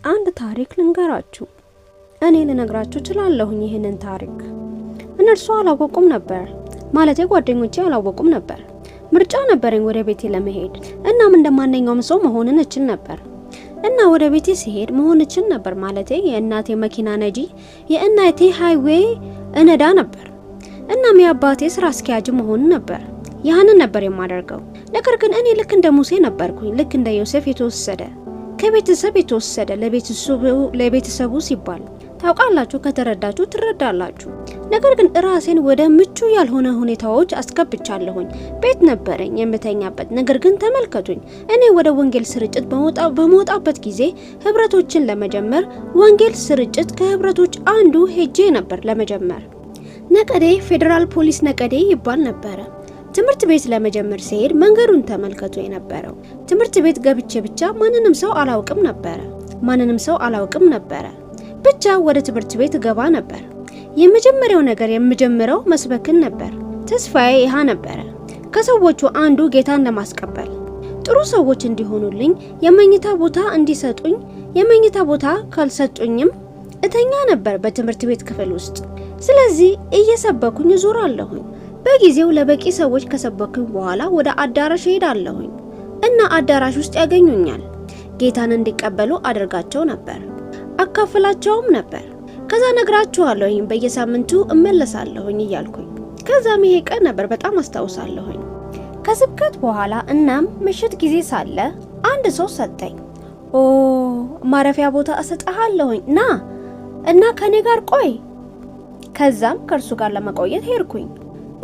አንድ ታሪክ ልንገራችሁ። እኔ ልነግራችሁ እችላለሁኝ ይሄንን ታሪክ። እነርሱ አላወቁም ነበር፣ ማለቴ ጓደኞቼ አላወቁም ነበር። ምርጫ ነበረኝ ወደ ቤቴ ለመሄድ። እናም እንደማንኛውም ሰው መሆንን እችል ነበር እና ወደ ቤቴ ሲሄድ መሆን እችል ነበር። ማለቴ የእናቴ መኪና ነጂ፣ የእናቴ ሃይዌይ እነዳ ነበር። እናም የአባቴ ስራ አስኪያጅ መሆን ነበር። ያንን ነበር የማደርገው። ነገር ግን እኔ ልክ እንደ ሙሴ ነበርኩኝ፣ ልክ እንደ ዮሴፍ የተወሰደ ከቤተሰብ የተወሰደ ለቤተሰቡ ሲባል። ታውቃላችሁ፣ ከተረዳችሁ ትረዳላችሁ። ነገር ግን ራሴን ወደ ምቹ ያልሆነ ሁኔታዎች አስገብቻለሁኝ። ቤት ነበረኝ የምተኛበት። ነገር ግን ተመልከቱኝ፣ እኔ ወደ ወንጌል ስርጭት በመውጣበት ጊዜ ህብረቶችን ለመጀመር ወንጌል ስርጭት ከህብረቶች አንዱ ሄጄ ነበር ለመጀመር። ነቀዴ ፌደራል ፖሊስ ነቀዴ ይባል ነበረ። ትምህርት ቤት ለመጀመር ሲሄድ መንገዱን ተመልከቱ የነበረው። ትምህርት ቤት ገብቼ ብቻ ማንንም ሰው አላውቅም ነበረ። ብቻ ወደ ትምህርት ቤት ገባ ነበር። የመጀመሪያው ነገር የምጀምረው መስበክን ነበር። ተስፋዬ ይሃ ነበረ። ከሰዎቹ አንዱ ጌታን ለማስቀበል ጥሩ ሰዎች እንዲሆኑልኝ የመኝታ ቦታ እንዲሰጡኝ፣ የመኝታ ቦታ ካልሰጡኝም እተኛ ነበር በትምህርት ቤት ክፍል ውስጥ። ስለዚህ እየሰበኩኝ ዞራለሁኝ። በጊዜው ለበቂ ሰዎች ከሰበኩኝ በኋላ ወደ አዳራሽ ሄዳለሁኝ እና አዳራሽ ውስጥ ያገኙኛል። ጌታን እንዲቀበሉ አድርጋቸው ነበር፣ አካፍላቸውም ነበር። ከዛ ነግራቸዋለሁኝ በየሳምንቱ እመለሳለሁኝ እያልኩኝ። ከዛም ይሄ ቀን ነበር በጣም አስታውሳለሁኝ። ከስብከት በኋላ እናም ምሽት ጊዜ ሳለ አንድ ሰው ሰጠኝ። ማረፊያ ቦታ እሰጥሃለሁኝ ና እና ከኔ ጋር ቆይ። ከዛም ከእርሱ ጋር ለመቆየት ሄድኩኝ።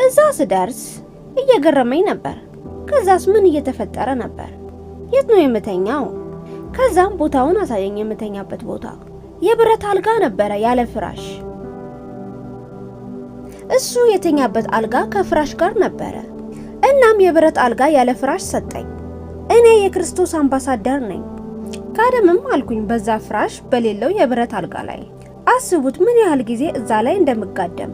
እዛ ስደርስ እየገረመኝ ነበር። ከዛስ ምን እየተፈጠረ ነበር? የት ነው የምተኛው? ከዛም ቦታውን አሳየኝ። የምተኛበት ቦታ የብረት አልጋ ነበረ ያለ ፍራሽ። እሱ የተኛበት አልጋ ከፍራሽ ጋር ነበረ። እናም የብረት አልጋ ያለ ፍራሽ ሰጠኝ። እኔ የክርስቶስ አምባሳደር ነኝ ካደምም አልኩኝ በዛ ፍራሽ በሌለው የብረት አልጋ ላይ። አስቡት ምን ያህል ጊዜ እዛ ላይ እንደምጋደም።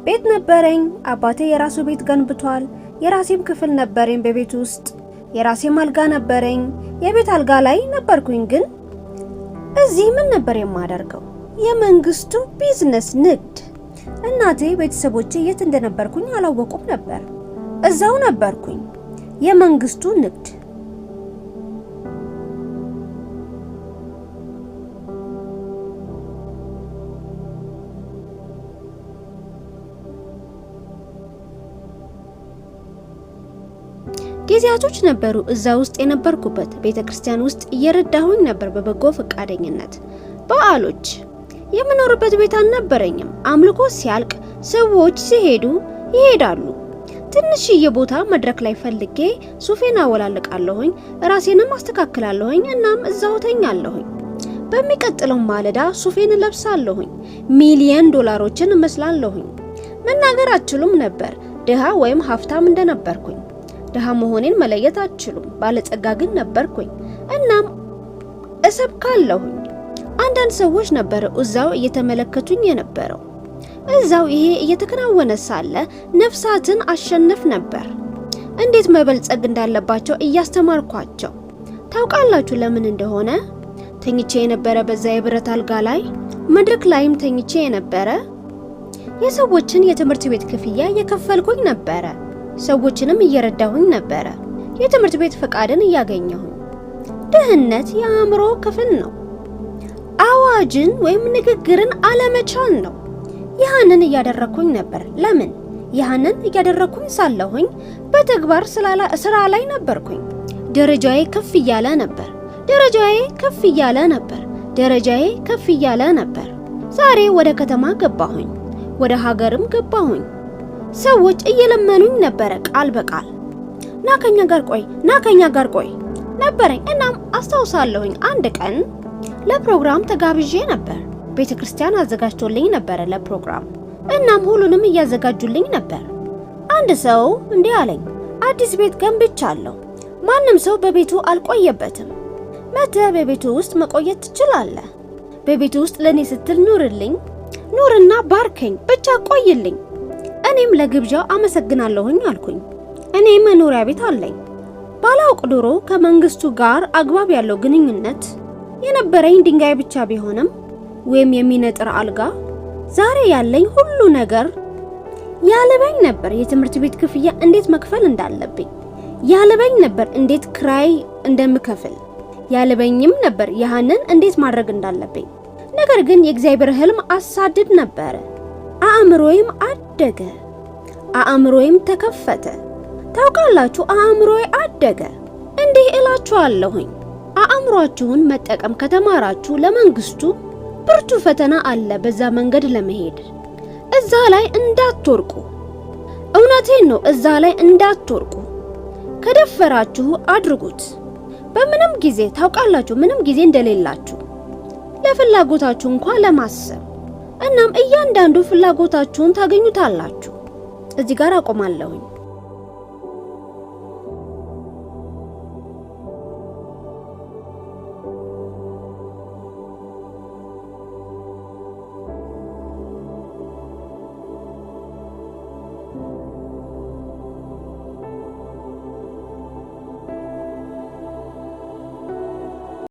ቤት ነበረኝ። አባቴ የራሱ ቤት ገንብቷል። የራሴም ክፍል ነበረኝ በቤት ውስጥ። የራሴም አልጋ ነበረኝ። የቤት አልጋ ላይ ነበርኩኝ። ግን እዚህ ምን ነበር የማደርገው? የመንግስቱ ቢዝነስ ንግድ። እናቴ ቤተሰቦቼ የት እንደነበርኩኝ አላወቁም ነበር። እዛው ነበርኩኝ። የመንግስቱ ንግድ። ጊዜያቶች ነበሩ እዛ ውስጥ የነበርኩበት። ቤተክርስቲያን ውስጥ እየረዳሁኝ ነበር በበጎ ፈቃደኝነት። በዓሎች የምኖርበት ቤት አልነበረኝም። አምልኮ ሲያልቅ ሰዎች ሲሄዱ ይሄዳሉ። ትንሽዬ ቦታ መድረክ ላይ ፈልጌ ሱፌን አወላልቃለሁኝ፣ ራሴንም አስተካክላለሁኝ። እናም እዛው ተኛለሁኝ። በሚቀጥለው ማለዳ ሱፌን ለብሳለሁኝ። ሚሊየን ዶላሮችን እመስላለሁኝ። መናገር አትችሉም ነበር ድሃ ወይም ሀብታም እንደነበርኩኝ። ድሃ መሆኔን መለየት አትችሉም። ባለጸጋ ግን ነበርኩኝ። እናም እሰብካለሁኝ። አንዳንድ ሰዎች ነበሩ እዛው እየተመለከቱኝ የነበረው። እዛው ይሄ እየተከናወነ ሳለ ነፍሳትን አሸነፍ ነበር። እንዴት መበልጸግ እንዳለባቸው እያስተማርኳቸው። ታውቃላችሁ ለምን እንደሆነ? ተኝቼ የነበረ በዛ የብረት አልጋ ላይ፣ መድረክ ላይም ተኝቼ የነበረ የሰዎችን የትምህርት ቤት ክፍያ የከፈልኩኝ ነበረ። ሰዎችንም እየረዳሁኝ ነበረ። የትምህርት ቤት ፈቃድን እያገኘሁኝ። ድህነት የአእምሮ ክፍል ነው። አዋጅን ወይም ንግግርን አለመቻል ነው። ያንን እያደረኩኝ ነበር። ለምን? ያንን እያደረኩኝ ሳለሁኝ በተግባር ስራ ላይ ነበርኩኝ። ደረጃዬ ከፍ እያለ ነበር። ደረጃዬ ከፍ እያለ ነበር። ዛሬ ወደ ከተማ ገባሁኝ፣ ወደ ሀገርም ገባሁኝ። ሰዎች እየለመኑኝ ነበረ ቃል በቃል ና ከኛ ጋር ቆይ ነበረኝ። እናም አስታውሳለሁኝ አንድ ቀን ለፕሮግራም ተጋብዤ ነበር። ቤተክርስቲያን አዘጋጅቶልኝ ነበረ ለፕሮግራም። እናም ሁሉንም እያዘጋጁልኝ ነበር። አንድ ሰው እንዲህ አለኝ፣ አዲስ ቤት ገንብቻለሁ። ማንም ሰው በቤቱ አልቆየበትም። መተህ በቤቱ ውስጥ መቆየት ትችላለህ። በቤቱ ውስጥ ለኔ ስትል ኑርና ባርከኝ፣ ብቻ ቆይልኝ። እኔም ለግብዣው አመሰግናለሁኝ አልኩኝ። እኔ መኖሪያ ቤት አለኝ። ባላውቅ ዶሮ ከመንግስቱ ጋር አግባብ ያለው ግንኙነት የነበረኝ ድንጋይ ብቻ ቢሆንም ወይም የሚነጥር አልጋ፣ ዛሬ ያለኝ ሁሉ ነገር ያለበኝ ነበር። የትምህርት ቤት ክፍያ እንዴት መክፈል እንዳለብኝ ያለበኝ ነበር። እንዴት ክራይ እንደምከፍል ያለበኝም ነበር። ያንን እንዴት ማድረግ እንዳለብኝ። ነገር ግን የእግዚአብሔር ህልም አሳድድ ነበር። አእምሮዬም አደገ፣ አእምሮዬም ተከፈተ። ታውቃላችሁ፣ አእምሮዬ አደገ። እንዲህ እላችኋለሁኝ፣ አእምሮአችሁን መጠቀም ከተማራችሁ ለመንግስቱ ብርቱ ፈተና አለ። በዛ መንገድ ለመሄድ እዛ ላይ እንዳትወርቁ። እውነቴን ነው፣ እዛ ላይ እንዳትወርቁ። ከደፈራችሁ አድርጉት። በምንም ጊዜ ታውቃላችሁ፣ ምንም ጊዜ እንደሌላችሁ ለፍላጎታችሁ እንኳን ለማሰብ። እናም እያንዳንዱ ፍላጎታችሁን ታገኙታላችሁ። እዚህ ጋር አቆማለሁኝ።